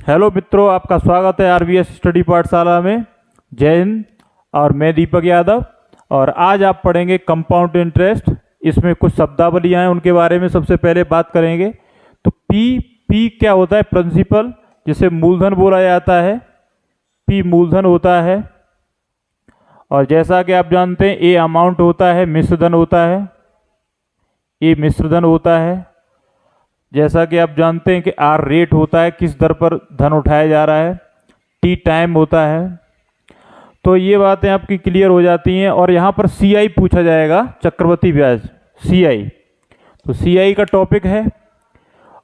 Hello मित्रों, आपका स्वागत है आरवीएस स्टडी पाठशाला में। जय हिंद। और मैं दीपक यादव। और आज आप पढ़ेंगे कंपाउंड इंटरेस्ट। इसमें कुछ शब्दावलियाँ हैं, उनके बारे में सबसे पहले बात करेंगे। तो पी क्या होता है? प्रिंसिपल, जिसे मूलधन बोला जाता है। पी मूलधन होता है। और जैसा कि आप जानते हैं, ए अमाउंट होता है, मिश्रधन होता है। ए मिश्रधन होता है। जैसा कि आप जानते हैं कि आर रेट होता है, किस दर पर धन उठाया जा रहा है। टी टाइम होता है। तो ये बातें आपकी क्लियर हो जाती हैं। और यहाँ पर सीआई पूछा जाएगा, चक्रवृद्धि ब्याज, सीआई। तो सीआई का टॉपिक है।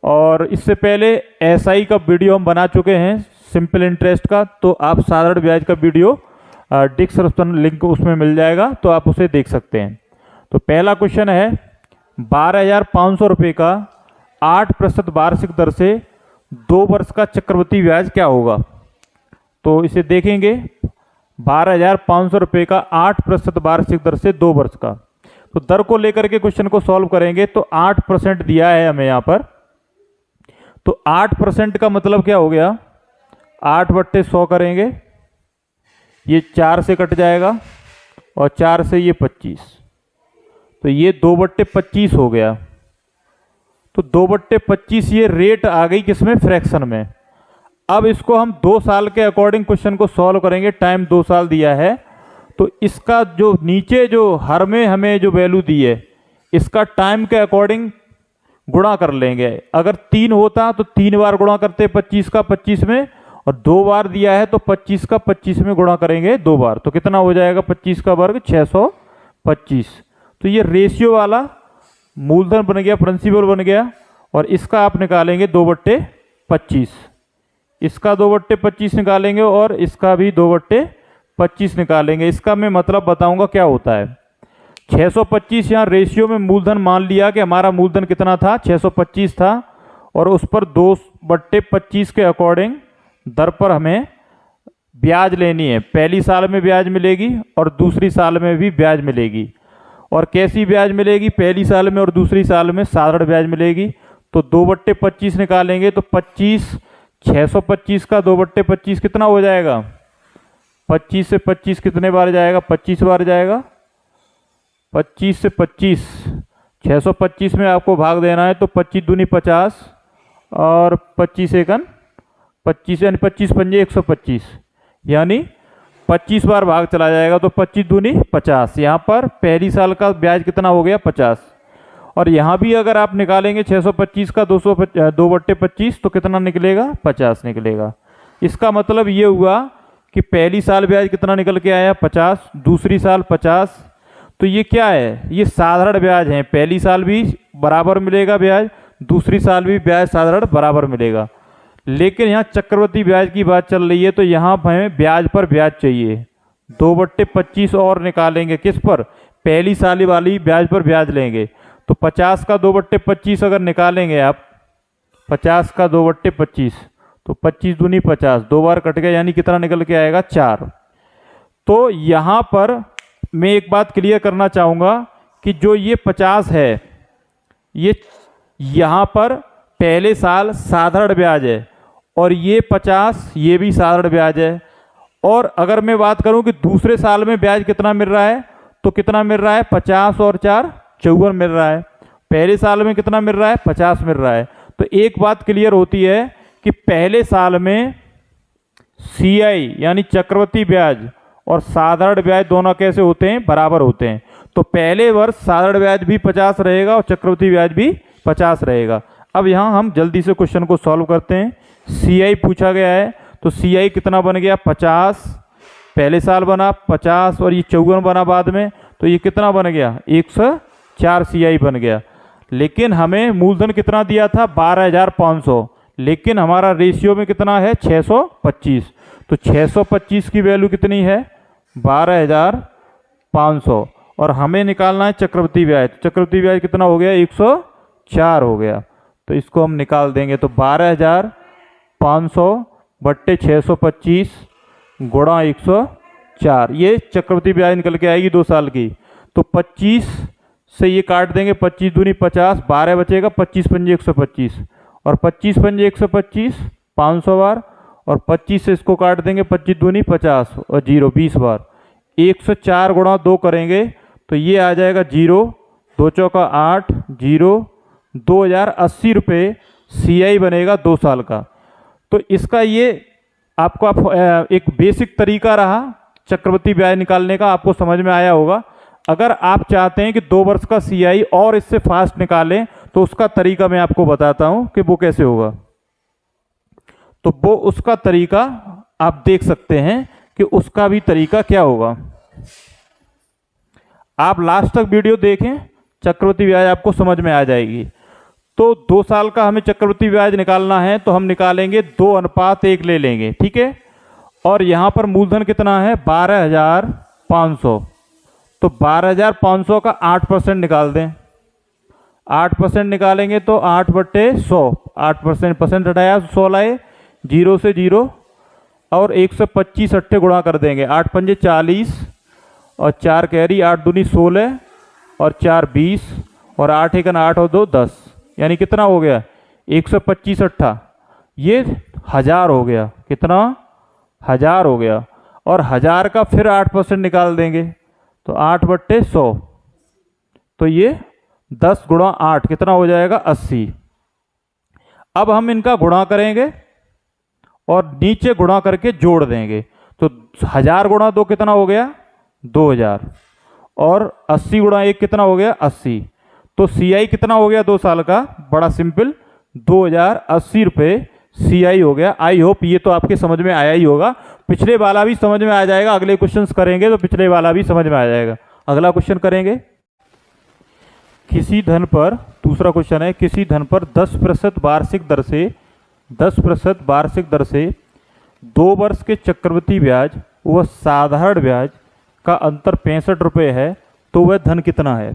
और इससे पहले एसआई का वीडियो हम बना चुके हैं, सिंपल इंटरेस्ट का। तो आप साधारण ब्याज का वीडियो डिस्क्रिप्शन लिंक उसमें मिल जाएगा, तो आप उसे देख सकते हैं। तो पहला क्वेश्चन है, 12,500 रुपये का 8% वार्षिक दर से 2 वर्ष का चक्रवृद्धि ब्याज क्या होगा? तो इसे देखेंगे। 12,500 रुपये का 8% वार्षिक दर से 2 वर्ष का। तो दर को लेकर के क्वेश्चन को सॉल्व करेंगे। तो 8% दिया है हमें यहाँ पर। तो 8% का मतलब क्या हो गया? 8/100 करेंगे, ये 4 से कट जाएगा और 4 से ये 25, तो ये 2/25 हो गया। तो 2/25 ये रेट आ गई किसमें? फ्रैक्शन में। अब इसको हम 2 साल के अकॉर्डिंग क्वेश्चन को सॉल्व करेंगे। टाइम 2 साल दिया है। तो इसका जो नीचे जो हर में हमें जो वैल्यू दी है, इसका टाइम के अकॉर्डिंग गुणा कर लेंगे। अगर 3 होता तो 3 बार गुणा करते 25 का 25 में, और 2 बार दिया है तो 25 का 25 में गुणा करेंगे 2 बार। तो कितना हो जाएगा? 25 का वर्ग 625। तो ये रेशियो वाला मूलधन बन गया, प्रिंसिपल बन गया। और इसका आप निकालेंगे 2/25। इसका 2/25 निकालेंगे और इसका भी 2/25 निकालेंगे। इसका मैं मतलब बताऊंगा क्या होता है। 625 यहाँ रेशियो में मूलधन मान लिया कि हमारा मूलधन कितना था? 625 था। और उस पर 2/25 के अकॉर्डिंग दर पर हमें ब्याज लेनी है। पहली साल में ब्याज मिलेगी और दूसरी साल में भी ब्याज मिलेगी। और कैसी ब्याज मिलेगी? पहली साल में और दूसरी साल में साधारण ब्याज मिलेगी। तो 2/25 निकालेंगे तो 25, 625 का 2/25 कितना हो जाएगा? 25 से 25 कितने बार जाएगा? 25 बार जाएगा। 25 से 25, 625 में आपको भाग देना है। तो 25 दूनी 50 और 25 एकन 25, यानी 25 पंजे 125, यानी 25 बार भाग चला जाएगा। तो 25 दूनी 50। यहाँ पर पहली साल का ब्याज कितना हो गया? 50। और यहाँ भी अगर आप निकालेंगे 625 का 2/25 तो कितना निकलेगा? 50 निकलेगा। इसका मतलब ये हुआ कि पहली साल ब्याज कितना निकल के आया? 50। दूसरी साल 50। तो ये क्या है? ये साधारण ब्याज है। पहली साल भी बराबर मिलेगा ब्याज, दूसरी साल भी ब्याज साधारण बराबर मिलेगा। लेकिन यहाँ चक्रवृद्धि ब्याज की बात चल रही है, तो यहाँ हमें ब्याज पर ब्याज चाहिए। 2/25 और निकालेंगे किस पर? पहली साल वाली ब्याज पर ब्याज लेंगे। तो 50 का 2/25 अगर निकालेंगे आप, 50 का 2/25, तो 25 दूनी 50, 2 बार कट गया, यानी कितना निकल के आएगा? 4। तो यहाँ पर मैं एक बात क्लियर करना चाहूँगा कि जो ये 50 है, ये यहाँ पर पहले साल साधारण ब्याज है, और ये 50 ये भी साधारण ब्याज है। और अगर मैं बात करूं कि दूसरे साल में ब्याज कितना मिल रहा है, तो कितना मिल रहा है? 50 और 4 54 मिल रहा है। पहले साल में कितना मिल रहा है? 50 मिल रहा है। तो एक बात क्लियर होती है कि पहले साल में सीआई यानी चक्रवृद्धि ब्याज और साधारण ब्याज दोनों कैसे होते हैं? बराबर होते हैं। तो पहले वर्ष साधारण ब्याज भी 50 रहेगा और चक्रवृद्धि ब्याज भी 50 रहेगा। अब यहाँ हम जल्दी से क्वेश्चन को सॉल्व करते हैं। सीआई पूछा गया है, तो सीआई कितना बन गया? 50 पहले साल बना 50, और ये 54 बना बाद में, तो ये कितना बन गया? 104 सीआई बन गया। लेकिन हमें मूलधन कितना दिया था? 12,500। लेकिन हमारा रेशियो में कितना है? 625। तो 625 की वैल्यू कितनी है? 12,500। और हमें निकालना है चक्रवृद्धि ब्याज। चक्रवृद्धि ब्याज कितना हो गया? 104 हो गया। तो इसको हम निकाल देंगे। तो 12,500/625 गुणा 104, ये चक्रवृद्धि ब्याज निकल के आएगी 2 साल की। तो 25 से ये काट देंगे, 25 दूनी 50, 12 बचेगा, 25 पंजे 125, और 25 पंजे 125 500 बार, और 25 से इसको काट देंगे, 25 दूनी 50 और 0 20 बार। 104 गुणा 2 करेंगे तो ये आ जाएगा 0 2 चौका 8 0 2080 रुपये CI बनेगा 2 साल का। तो इसका ये आपको एक बेसिक तरीका रहा चक्रवृद्धि ब्याज निकालने का, आपको समझ में आया होगा। अगर आप चाहते हैं कि 2 वर्ष का CI और इससे फास्ट निकालें तो उसका तरीका मैं आपको बताता हूं कि वो कैसे होगा। तो वो उसका तरीका आप देख सकते हैं कि उसका भी तरीका क्या होगा। आप लास्ट तक वीडियो देखें, चक्रवृद्धि ब्याज आपको समझ में आ जाएगी। तो 2 साल का हमें चक्रवृद्धि ब्याज निकालना है तो हम निकालेंगे 2:1 ले लेंगे, ठीक है। और यहां पर मूलधन कितना है 12,500, तो 12,500 का 8% निकाल दें। 8% निकालेंगे तो 8/100, 8% हटाया 100 लाए, 0 से 0 और 125 अट्ठे गुणा कर देंगे। 8 पंजे 40 और 4 कैरी, 8 दूनी 16 और 4 20 और 8 एकन 8 और 2 10, यानी कितना हो गया 125 अट्ठा, ये 1000 हो गया। कितना 1000 हो गया। और 1000 का फिर 8% निकाल देंगे तो 8/100, तो ये 10 गुणा 8 कितना हो जाएगा 80। अब हम इनका गुणा करेंगे और नीचे गुणा करके जोड़ देंगे। तो 1000 गुणा 2 कितना हो गया 2000 और 80 गुणा 1 कितना हो गया 80। तो CI कितना हो गया 2 साल का, बड़ा सिंपल 2080 रुपये CI हो गया। आई होप ये तो आपके समझ में आया ही होगा। पिछले वाला भी समझ में आ जाएगा, अगले क्वेश्चंस करेंगे तो पिछले वाला भी समझ में आ जाएगा। अगला क्वेश्चन करेंगे, किसी धन पर, दूसरा क्वेश्चन है, किसी धन पर 10% वार्षिक दर से 10% वार्षिक दर से 2 वर्ष के चक्रवृद्धि ब्याज व साधारण ब्याज का अंतर 65 रुपये है, तो वह धन कितना है।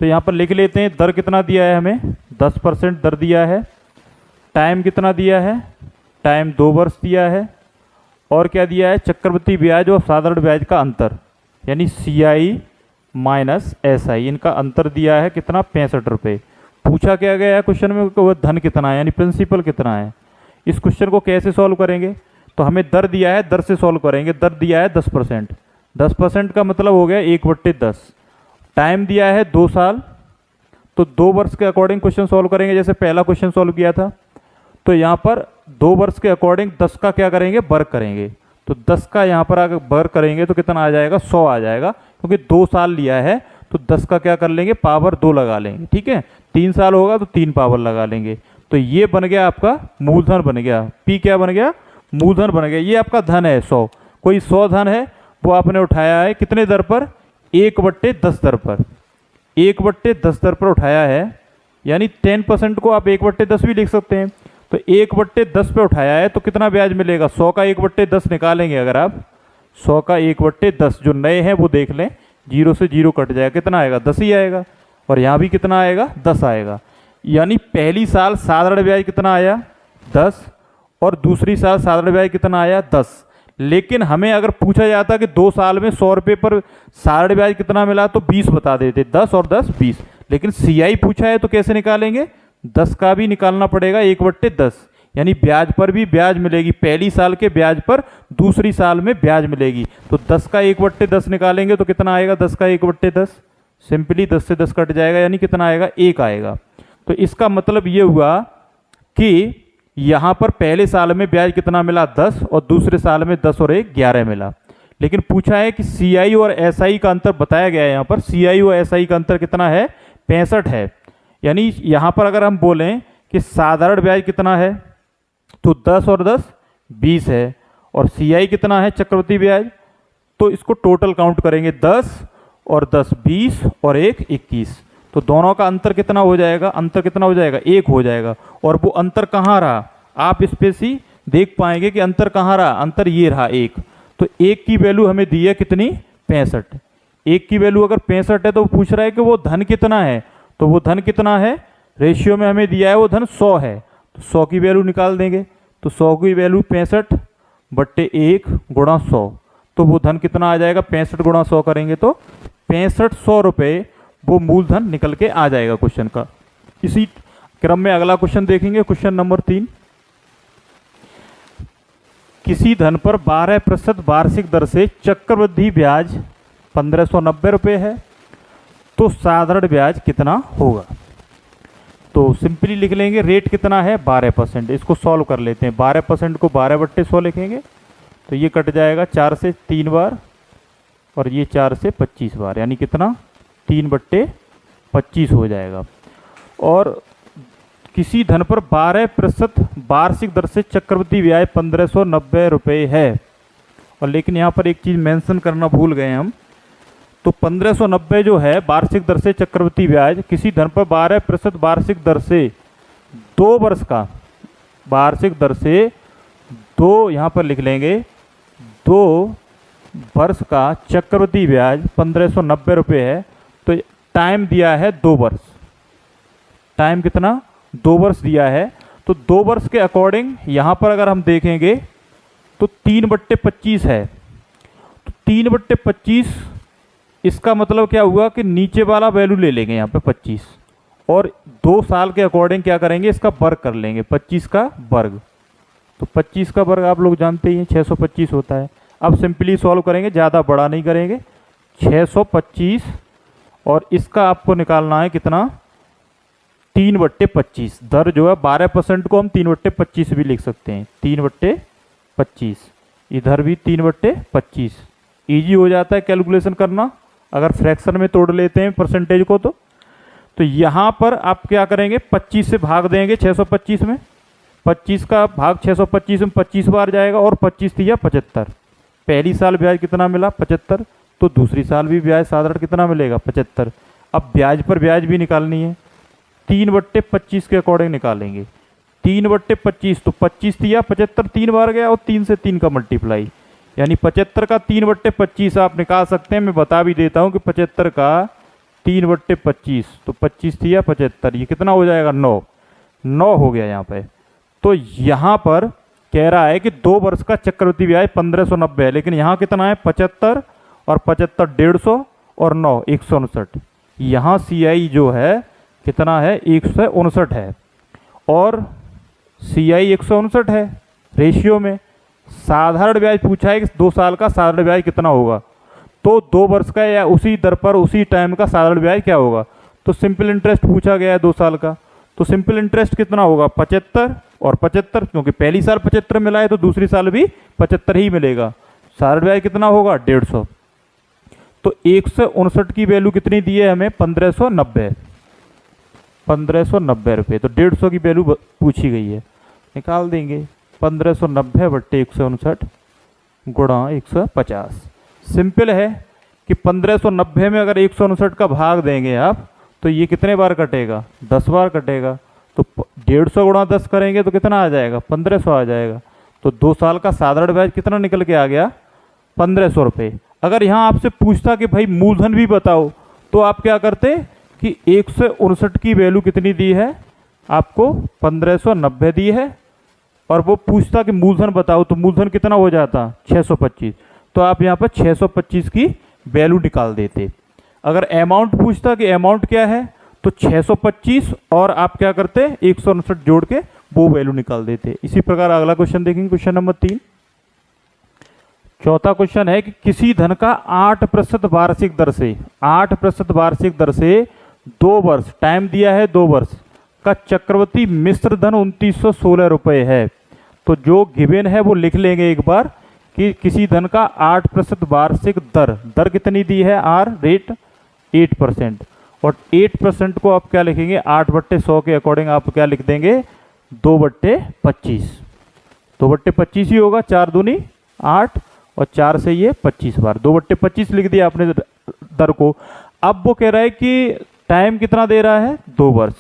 तो यहाँ पर लिख लेते हैं, दर कितना दिया है हमें 10% दर दिया है, टाइम कितना दिया है, टाइम 2 वर्ष दिया है, और क्या दिया है चक्रवृद्धि ब्याज और साधारण ब्याज का अंतर यानी CI माइनस SI, इनका अंतर दिया है कितना 65 रुपये। पूछा क्या गया है क्वेश्चन में वह धन कितना है यानी प्रिंसिपल कितना है। इस क्वेश्चन को कैसे सॉल्व करेंगे, तो हमें दर दिया है, दर से सॉल्व करेंगे। दर दिया है 10%, 10% का मतलब हो गया 1/10। टाइम दिया है 2 साल, तो 2 वर्ष के अकॉर्डिंग क्वेश्चन सॉल्व करेंगे जैसे पहला क्वेश्चन सॉल्व किया था। तो यहाँ पर 2 वर्ष के अकॉर्डिंग 10 का क्या करेंगे वर्ग करेंगे। तो 10 का यहाँ पर अगर वर्ग करेंगे तो कितना आ जाएगा 100 आ जाएगा, क्योंकि 2 साल लिया है तो 10 का क्या कर लेंगे पावर 2 लगा लेंगे, ठीक है। 3 साल होगा तो 3 पावर लगा लेंगे। तो ये बन गया आपका मूलधन बन गया, P क्या बन गया मूलधन बन गया। ये आपका धन है 100, कोई 100 धन है वो आपने उठाया है कितने दर पर 1/10 दर पर, 1/10 दर पर उठाया है, यानी 10% को आप 1/10 भी लिख सकते हैं। तो 1/10 पे उठाया है तो कितना ब्याज मिलेगा 100 का 1/10 निकालेंगे। अगर आप 100 का 1/10 जो नए हैं वो देख लें, 0 से 0 कट जाएगा, कितना आएगा 10 ही आएगा। और यहाँ भी कितना आएगा 10 आएगा। यानी पहली साल साधारण ब्याज कितना आया 10 और दूसरी साल साधारण ब्याज कितना आया 10। लेकिन हमें अगर पूछा जाता कि 2 साल में 100 रुपये पर साधारण ब्याज कितना मिला तो 20 बता देते, 10 और 10 20। लेकिन CI पूछा है तो कैसे निकालेंगे, 10 का भी निकालना पड़ेगा 1/10, यानी ब्याज पर भी ब्याज मिलेगी, पहली साल के ब्याज पर दूसरी साल में ब्याज मिलेगी। तो 10 का 1/10 निकालेंगे तो कितना आएगा 10 का 1/10, सिंपली 10 से 10 कट जाएगा, यानी कितना आएगा 1 आएगा। तो इसका मतलब ये हुआ कि यहाँ पर पहले साल में ब्याज कितना मिला 10 और दूसरे साल में 10 और 1 11 मिला। लेकिन पूछा है कि CI और SI का अंतर बताया गया है, यहाँ पर CI और SI का अंतर कितना है 65 है। यानी यहाँ पर अगर हम बोलें कि साधारण ब्याज कितना है तो 10 और 10 20 है, और CI कितना है चक्रवृद्धि ब्याज, तो इसको टोटल काउंट करेंगे 10 और 10 20 और 1 21। तो दोनों का अंतर कितना हो जाएगा, अंतर कितना हो जाएगा 1 हो जाएगा। और वो अंतर कहाँ रहा, आप इस पे से देख पाएंगे कि अंतर कहाँ रहा, अंतर ये रहा 1। तो 1 की वैल्यू हमें दी है कितनी 65। 1 की वैल्यू अगर 65 है तो वो पूछ रहा है कि वो धन कितना है, तो वो धन कितना है रेशियो में हमें दिया है वो धन 100 है, तो 100 की वैल्यू निकाल देंगे। तो 100 की वैल्यू 65/1 गुणा 100, तो वो धन कितना आ जाएगा 65 गुणा 100 करेंगे तो 6500 रुपये वो मूलधन निकल के आ जाएगा क्वेश्चन का। इसी क्रम में अगला क्वेश्चन देखेंगे, क्वेश्चन नंबर 3। किसी धन पर 12% वार्षिक दर से चक्रवृद्धि ब्याज 1590 रुपये है, तो साधारण ब्याज कितना होगा। तो सिंपली लिख लेंगे रेट कितना है 12%। इसको सॉल्व कर लेते हैं। 12% को 12/100 लिखेंगे तो ये कट जाएगा 4 से 3 बार और ये 4 से 25 बार, यानी कितना 3/25 हो जाएगा। और किसी धन पर 12% वार्षिक दर से चक्रवृद्धि ब्याज 1590 रुपये है। और लेकिन यहाँ पर एक चीज़ मेंशन करना भूल गए हम, तो 1590 जो है वार्षिक दर से चक्रवृद्धि ब्याज किसी धन पर 12% वार्षिक दर से 2 वर्ष का, वार्षिक दर से 2 यहाँ पर लिख लेंगे 2 वर्ष का चक्रवृद्धि ब्याज 1590 रुपये है। तो टाइम दिया है 2 वर्ष, टाइम कितना 2 वर्ष दिया है। तो 2 वर्ष के अकॉर्डिंग यहाँ पर अगर हम देखेंगे तो 3/25 है। तो 3/25 इसका मतलब क्या हुआ कि नीचे वाला वैल्यू ले लेंगे यहाँ पे 25 और 2 साल के अकॉर्डिंग क्या करेंगे इसका वर्ग कर लेंगे, 25 का वर्ग। तो 25 का वर्ग आप लोग जानते ही हैं 625 होता है। अब सिंपली सॉल्व करेंगे, ज़्यादा बड़ा नहीं करेंगे। 625 और इसका आपको निकालना है कितना 3/25। दर जो है 12% को हम 3/25 भी लिख सकते हैं, 3/25। इधर भी 3/25। ईजी हो जाता है कैलकुलेशन करना अगर फ्रैक्शन में तोड़ लेते हैं परसेंटेज को। तो यहाँ पर आप क्या करेंगे 25 से भाग देंगे 625 में, 25 का भाग 625 में 25 बार जाएगा और 25 दिया 75। पहली साल ब्याज कितना मिला 75, तो दूसरी साल भी ब्याज साधारण कितना मिलेगा 75। अब ब्याज पर ब्याज भी निकालनी है, 3/25 के अकॉर्डिंग निकालेंगे। 3/25 तो 25 दिया 75 3 बार गया और 3 से 3 का मल्टीप्लाई, यानी 75 का 3/25 आप निकाल सकते हैं। मैं बता भी देता हूं कि 75 का 3/25 तो 25 दिया 75, ये कितना हो जाएगा 9 हो गया यहाँ पे। तो यहाँ पर कह रहा है कि 2 वर्ष का चक्रवृद्धि ब्याज 1590 है, लेकिन यहाँ कितना है 75 और 75 150 और 9 159। यहाँ CI जो है कितना है 159 है और CI 159 है रेशियो में। साधारण ब्याज पूछा है कि 2 साल का साधारण ब्याज कितना होगा, तो 2 वर्ष का या उसी दर पर उसी टाइम का साधारण ब्याज क्या होगा। तो सिंपल इंटरेस्ट पूछा गया है 2 साल का, तो सिंपल इंटरेस्ट कितना होगा 75 और 75, क्योंकि पहली साल 75 मिला है तो दूसरी साल भी 75 ही मिलेगा। साधारण ब्याज कितना होगा 150। तो 159 की वैल्यू कितनी दी है हमें 1590 रुपये। तो 150 की वैल्यू पूछी गई है, निकाल देंगे 1590/159 गुणा 150। सिंपल है कि 1590 में अगर 159 का भाग देंगे आप तो ये कितने बार कटेगा 10 बार कटेगा। तो 150 गुणा 10 करेंगे तो कितना आ जाएगा 1500 आ जाएगा। तो 2 साल का साधारण ब्याज कितना निकल के आ गया 1500 रुपये। अगर यहाँ आपसे पूछता कि भाई मूलधन भी बताओ तो आप क्या करते कि 159 की वैल्यू कितनी दी है आपको 1590 दी है और वो पूछता कि मूलधन बताओ तो मूलधन कितना हो जाता 625। तो आप यहाँ पर 625 की वैल्यू निकाल देते। अगर अमाउंट पूछता कि अमाउंट क्या है तो 625 और आप क्या करते 159 जोड़ के वो वैल्यू निकाल देते। इसी प्रकार अगला क्वेश्चन देखेंगे, क्वेश्चन नंबर 3। चौथा क्वेश्चन है कि किसी धन का 8% वार्षिक दर से 8% वार्षिक दर से 2 वर्ष, टाइम दिया है 2 वर्ष का चक्रवृद्धि मिश्र धन 2916 रुपये है। तो जो गिवन है वो लिख लेंगे एक बार कि किसी धन का 8% वार्षिक दर कितनी दी है आर रेट 8%, और 8% को आप क्या लिखेंगे 8/100 के अकॉर्डिंग आप क्या लिख देंगे 2/25। 2/25 ही होगा, 4 दूनी 8 और 4 से ये 25 बार 2/25 लिख दिया आपने दर को। अब वो कह रहा है कि टाइम कितना दे रहा है 2 वर्ष,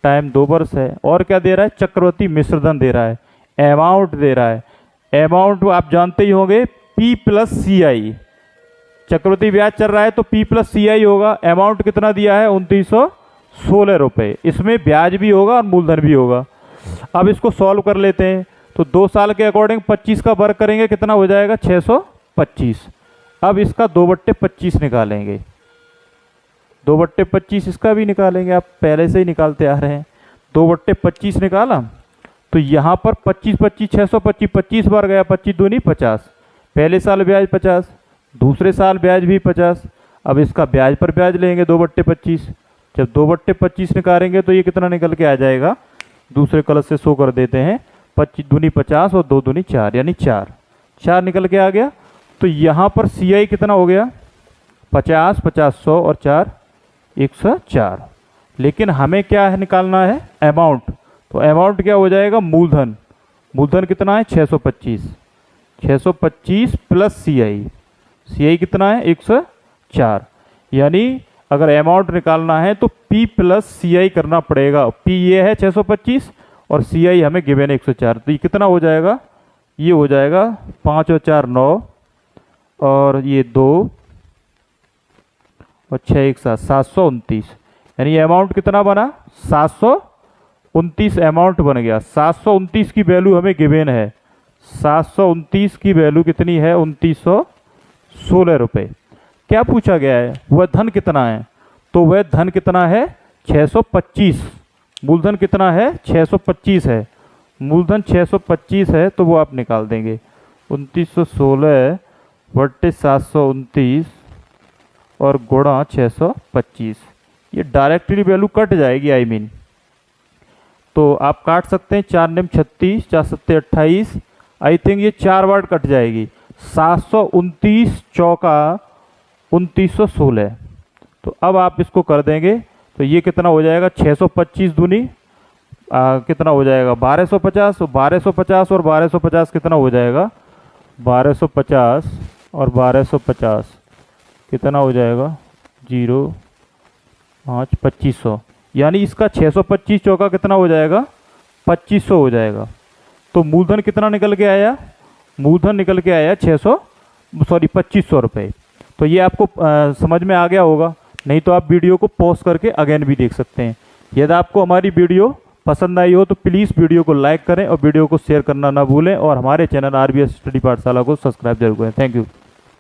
टाइम 2 वर्ष है और क्या दे रहा है चक्रवृद्धि मिश्रधन दे रहा है, अमाउंट दे रहा है। अमाउंट आप जानते ही होंगे P+CI, चक्रवृद्धि ब्याज चल रहा है तो P+CI होगा। अमाउंट कितना दिया है 2916 रुपये, इसमें ब्याज भी होगा और मूलधन भी होगा। अब इसको सॉल्व कर लेते हैं तो 2 साल के अकॉर्डिंग 25 का वर्ग करेंगे कितना हो जाएगा 625। अब इसका 2/25 निकालेंगे, 2/25 इसका भी निकालेंगे, आप पहले से ही निकालते आ रहे हैं। 2/25 निकाला तो यहाँ पर 25 25 625 25 बार गया, 25 दूनी 50। पहले साल ब्याज 50, दूसरे साल ब्याज भी 50। अब इसका ब्याज पर ब्याज लेंगे 2/25। जब 2/25 निकालेंगे तो ये कितना निकल के आ जाएगा, दूसरे कलर से शो कर देते हैं, 25 दूनी 50 और 2 दूनी 4, यानी 4 निकल के आ गया। तो यहाँ पर CI कितना हो गया, 50 50 100 और 4 104। लेकिन हमें क्या है निकालना है, अमाउंट। तो अमाउंट क्या हो जाएगा, मूलधन। मूलधन कितना है 625, 625 प्लस CI कितना है 104। यानी अगर अमाउंट निकालना है तो P प्लस CI करना पड़ेगा। P ये है 625 और CI हमें गिवन है 104। तो ये कितना हो जाएगा, ये हो जाएगा 5 और 4 9 और ये 2 और 6 1 7 729। यानी अमाउंट कितना बना, 729 अमाउंट बन गया। 729 की वैल्यू हमें गिवन है, 729 की वैल्यू कितनी है 2916 रुपये। क्या पूछा गया है, वह धन कितना है, तो वह धन कितना है 625। मूलधन कितना है 625 है, मूलधन 625 है, तो वो आप निकाल देंगे 2916 बट्टे 729 और गुणा 625। ये डायरेक्टली वैल्यू कट जाएगी, आई मीन तो आप काट सकते हैं। 4 निम 36, 4 सत्ते 28, आई थिंक ये 4 बार कट जाएगी। 729 चौका 2916। तो अब आप इसको कर देंगे तो ये कितना हो जाएगा, 625 दूनी कितना हो जाएगा 1250, 1250 और 1250 कितना हो जाएगा 1250 और 1250 कितना हो जाएगा 0 5 2500। यानी इसका 625 चौका कितना हो जाएगा 2500 हो जाएगा। तो मूलधन कितना निकल के आया, मूलधन निकल के आया 2500 रुपये। तो ये आपको समझ में आ गया होगा, नहीं तो आप वीडियो को पॉज करके अगेन भी देख सकते हैं। यदि आपको हमारी वीडियो पसंद आई हो तो प्लीज़ वीडियो को लाइक करें और वीडियो को शेयर करना ना भूलें और हमारे चैनल RBS स्टडी पाठशाला को सब्सक्राइब जरूर करें। Thank you.